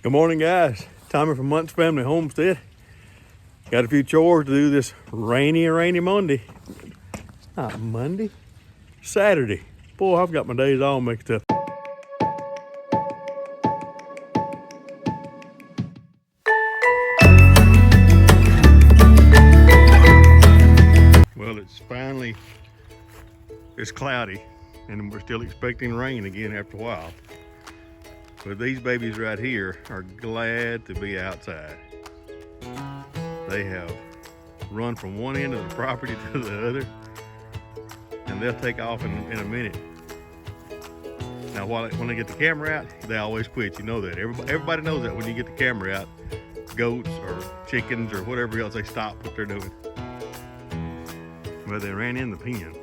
Good morning, guys. Tommy from Monts Family Homestead. Got a few chores to do this rainy Monday. Not Monday, Saturday. Boy, I've got my days all mixed up. Well, it's cloudy, and we're still expecting rain again after a while. But these babies right here are glad to be outside. They have run from one end of the property to the other, and they'll take off in a minute. Now, when they get the camera out, they always quit. You know that. Everybody knows that when you get the camera out, goats or chickens or whatever else, they stop what they're doing. Well, they ran in the pen.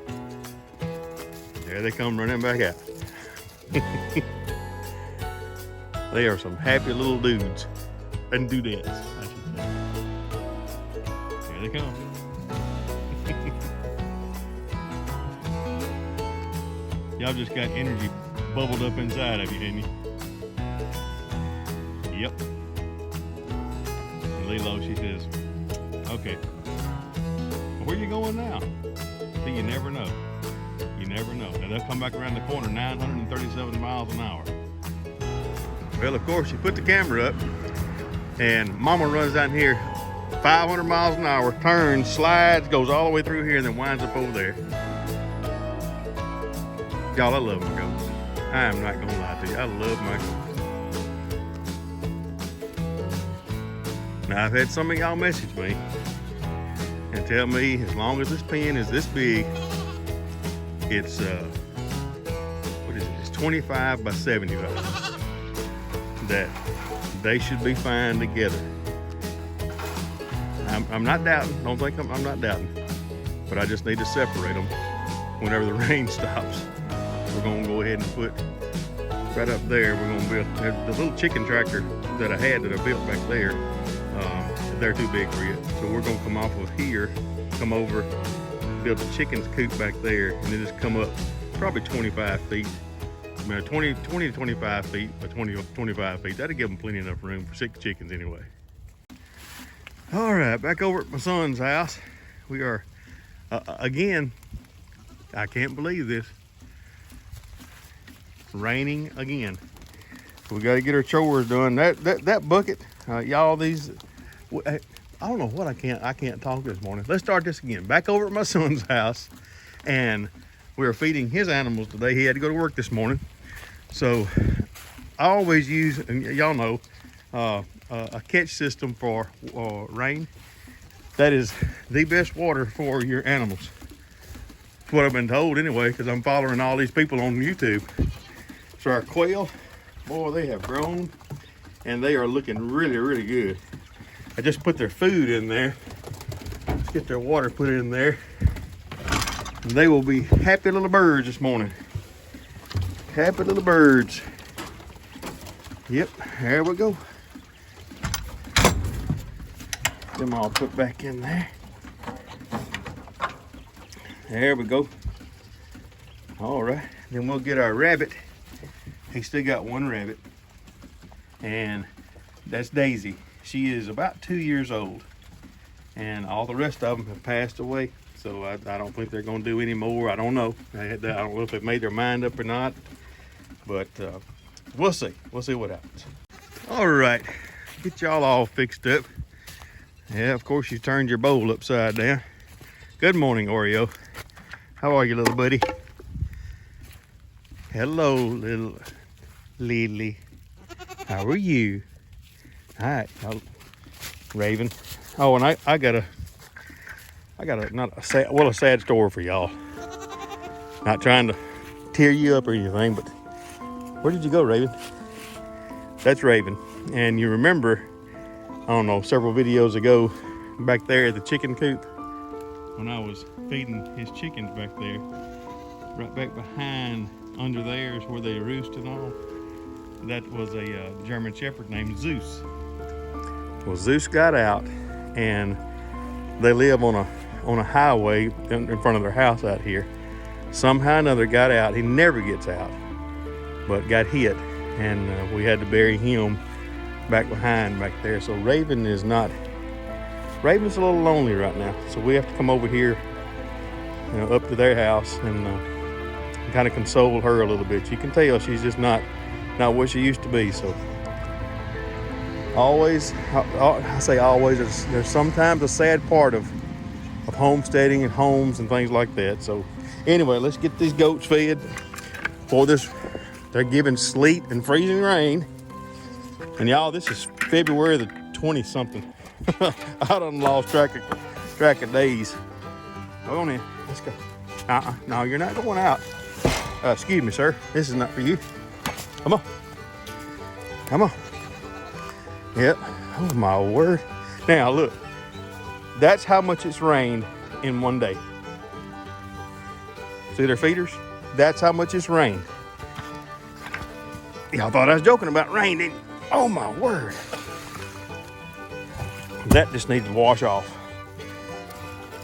There they come running back out. They are some happy little dudes and dudettes, I should say. Here they come. Y'all just got energy bubbled up inside of you, didn't you? Yep. And Lilo, she says, okay. Well, where you going now? See, you never know. You never know. Now they'll come back around the corner 937 miles an hour. Well, of course, you put the camera up, and Mama runs down here 500 miles an hour, turns, slides, goes all the way through here, and then winds up over there. Y'all, I love my goats. I am not gonna lie to you. I love my goats. Now, I've had some of y'all message me and tell me as long as this pen is this big, it's what is it? It's 25 by 75. That they should be fine together. I'm not doubting. Don't think I'm not doubting. But I just need to separate them whenever the rain stops. We're gonna go ahead and put right up there. We're gonna build the little chicken tractor that I had that I built back there. They're too big for you, so we're gonna come off of here, come over, build the chicken's coop back there, and then just come up probably 25 feet. 20 to 25 feet, but 20 to 25 feet. That'll give them plenty enough room for 6 chickens anyway. All right, back over at my son's house. We are, again, I can't believe this, raining again. We got to get our chores done. That bucket, y'all, these, I don't know what I can't talk this morning. Let's start this again. Back over at my son's house, and we were feeding his animals today. He had to go to work this morning. So I always use, and y'all know, a catch system for rain. That is the best water for your animals. That's what I've been told anyway, because I'm following all these people on YouTube. So our quail, boy, they have grown and they are looking really, really good. I just put their food in there. Let's get their water put in there. They will be happy little birds this morning. Happy little birds. Yep, there we go. Them all put back in there. There we go. All right, then we'll get our rabbit. He still got one rabbit, and that's Daisy. She is about 2 years old, and all the rest of them have passed away. So I don't think they're going to do any more. I don't know. I don't know if they've made their mind up or not. But we'll see. We'll see what happens. All right. Get y'all all fixed up. Yeah, of course, you turned your bowl upside down. Good morning, Oreo. How are you, little buddy? Hello, little Lily. How are you? All right. Raven. Oh, and I got a sad story for y'all. Not trying to tear you up or anything, but where did you go, Raven? That's Raven. And you remember, I don't know, several videos ago, back there at the chicken coop, when I was feeding his chickens back there, right back behind, under there is where they roost and all. That was a German Shepherd named Zeus. Well, Zeus got out, and they live on a highway in front of their house out here. Somehow or another got out. He never gets out, but got hit, and we had to bury him back behind back there. So Raven's a little lonely right now. So we have to come over here, up to their house and kind of console her a little bit. You can tell she's just not what she used to be. So always, I say always, there's sometimes a sad part of homesteading and homes and things like that. So anyway, let's get these goats fed for this. They're giving sleet and freezing rain. And y'all, this is February the 20 something. I done lost track of days. Go on in, let's go. No, you're not going out. Excuse me, sir. This is not for you. Come on. Come on. Yep. Oh my word. Now look, that's how much it's rained in one day. See their feeders? That's how much it's rained. Y'all thought I was joking about rain, didn't you? Oh my word. That just needs to wash off.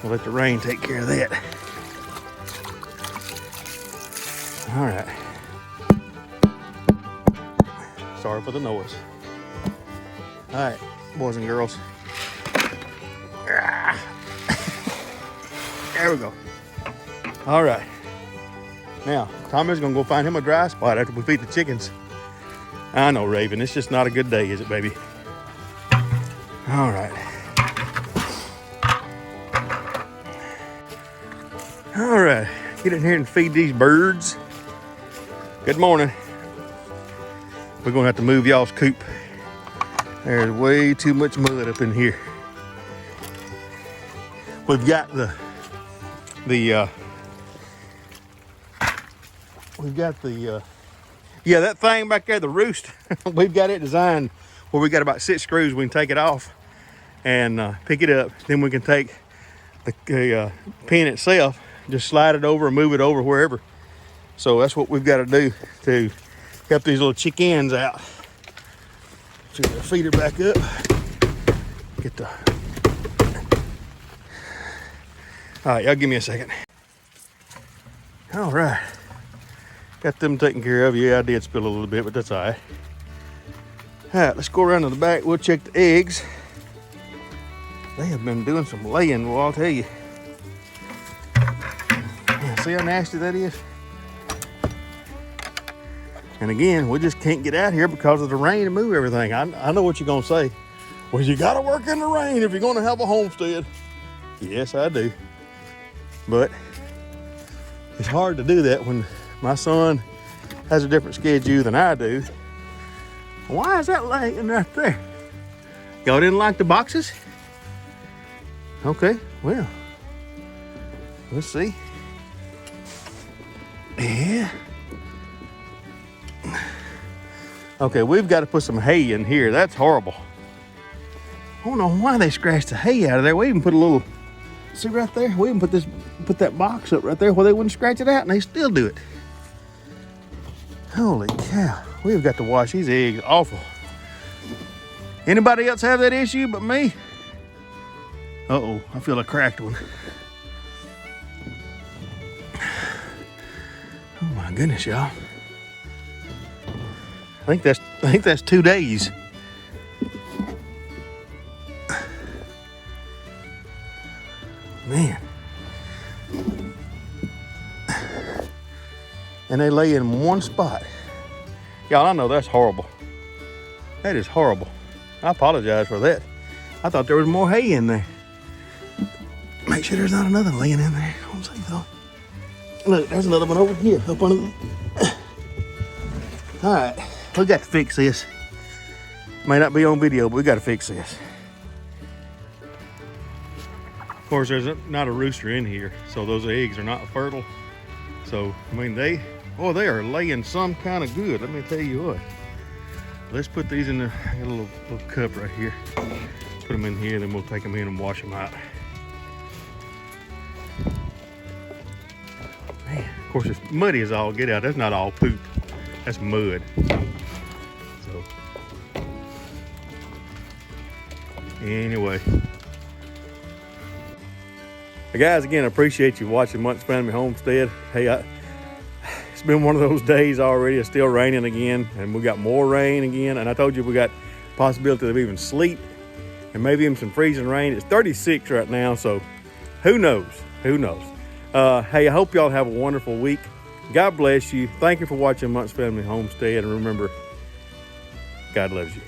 We'll let the rain take care of that. All right. Sorry for the noise. All right, boys and girls. There we go. All right. Now, Tommy's gonna go find him a dry spot after we feed the chickens. I know, Raven, it's just not a good day, is it, baby? All right. All right, get in here and feed these birds. Good morning. We're gonna have to move y'all's coop. There's way too much mud up in here. We've got that thing back there, the roost. We've got it designed where we got about 6 screws. We can take it off and pick it up. Then we can take the pin itself, just slide it over and move it over wherever. So that's what we've got to do to help these little chickens out. So get the feeder back up. Get the. All right, y'all give me a second. All right. Got them taken care of. Yeah, I did spill a little bit, but that's all right. All right, let's go around to the back. We'll check the eggs. They have been doing some laying, well, I'll tell you. Yeah, see how nasty that is? And again, we just can't get out here because of the rain and move everything. I know what you're going to say. Well, you got to work in the rain if you're going to have a homestead. Yes, I do. But it's hard to do that when my son has a different schedule than I do. Why is that laying right there? Y'all didn't like the boxes? Okay, well, let's see. Yeah. Okay, we've got to put some hay in here. That's horrible. I don't know why they scratched the hay out of there. We even put a little, see right there? We even put that box up right there where they wouldn't scratch it out, and they still do it. Holy cow. We've got to wash these eggs awful. Anybody else have that issue but me? Uh-oh, I feel a cracked one. Oh my goodness, y'all. I think that's 2 days. Man. And they lay in one spot. Y'all, I know that's horrible. That is horrible. I apologize for that. I thought there was more hay in there. Make sure there's not another laying in there. Look, there's another one over here, up under the... All right, we got to fix this. May not be on video, but we got to fix this. Of course, there's not a rooster in here, so those eggs are not fertile. So, I mean, they are laying some kind of good. Let me tell you what. Let's put these in the, I got a little cup right here. Put them in here, then we'll take them in and wash them out. Man, of course, it's muddy as all get out. That's not all poop. That's mud. So, anyway. Hey guys, again, I appreciate you watching Monts Family Homestead. Hey, it's been one of those days already. It's still raining again, and we got more rain again. And I told you we got possibility of even sleet and maybe even some freezing rain. It's 36 right now, so who knows? Who knows? Hey, I hope y'all have a wonderful week. God bless you. Thank you for watching Monts Family Homestead, and remember, God loves you.